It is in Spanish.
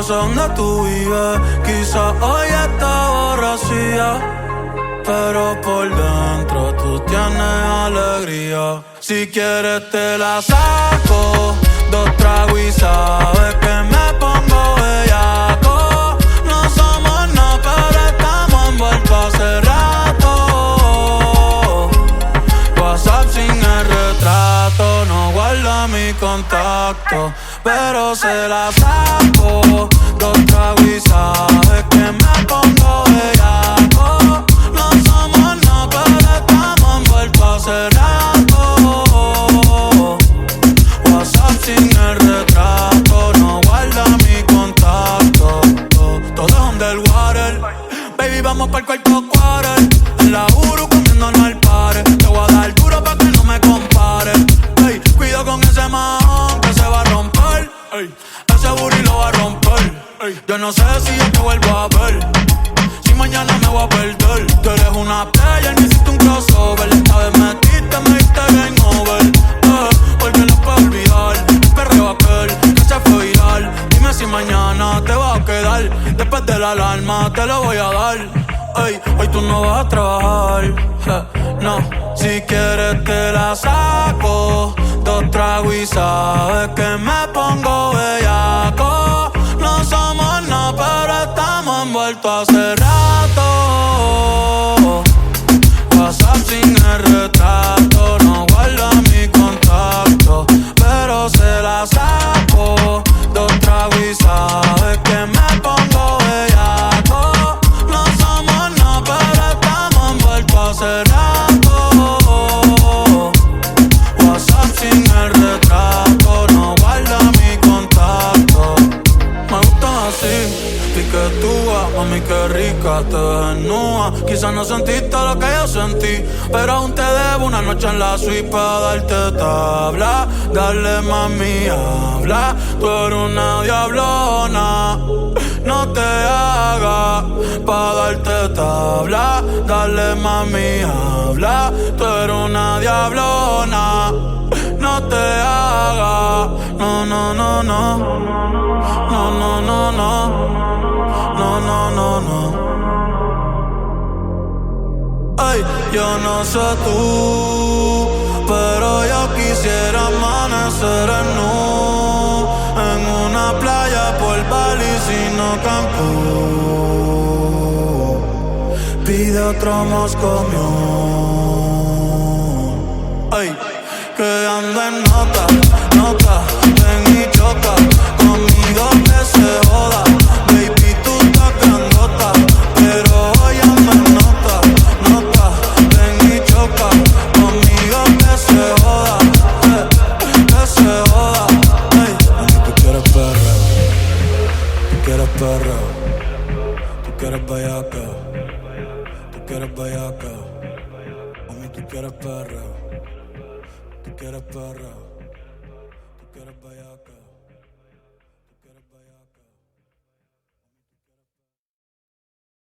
sé dónde tú vives, quizás hoy está borracía, pero por dentro tú tienes alegría. Si quieres te la saco, 2 tragos y sabes que me pongo bellaco. No somos nada, pero estamos envueltos hace rato. WhatsApp sin el retrato, no guarda mi contacto, pero se la saco, 2 tragos y sabes que me pongo bellaco. No somos nada, pero estamos envueltos hace rato. WhatsApp sin el retrato, no guarda mi contacto. Todo es underwater, baby, vamos pa'l cuarto quarter. En la Uru comiéndonos al pare. Te voy a dar duro pa' que no me compare. Ey, cuido con ese man que se va a romper. Ey, ese booty lo va a romper. Ey, yo no sé si yo te vuelvo a ver, si mañana me voy a perder. Tú eres una player, necesito un crossover. Esta vez metiste, me diste game over. Porque no puedo olvidar el perreo aquel que se fue viral. Dime si mañana te vas a quedar. Después de la alarma te lo voy a dar. Ey, hoy tú no vas a trabajar, no. Si quieres te la saco, 2 tragos y sabes que me pongo bellaco. No somos nada, pero estamos envueltos hace rato. WhatsApp sin el retrato, no guarda mi contacto, pero se la saco, 2 tragos y sabes que me pongo bellaco. No somos nada, pero estamos envueltos hace rato. WhatsApp sin el retrato, no guarda mi contacto. Me gusta así, piquetúa, mami qué rica te desnuda. Quizás no sentiste lo que yo sentí, pero aún te debo una noche en la suite pa' darte tabla. Dale mami, habla, tú eres una diablona. No te hagas pa' darte tabla. Dale mami, habla, tú eres una diablona. No te hagas, no, no, no, no. No, no, no, no. No, no, no, no. Ay, yo no sé tú, pero yo quisiera amanecer en nu, en una playa por Bali, sino Cancún. Pide otro Moscow. Ay, que anda en nota, nota, ven y choca conmigo que se joda. Baby, tú estás grandota, pero hoy anda en nota, nota, ven y choca conmigo que se joda, que se joda. Hey, mami, tú quieres perreo, tú quieres perreo, tú quieres bellaca, tú quieres bellaca. Mami, tú quieres perreo, tú quieres perreo.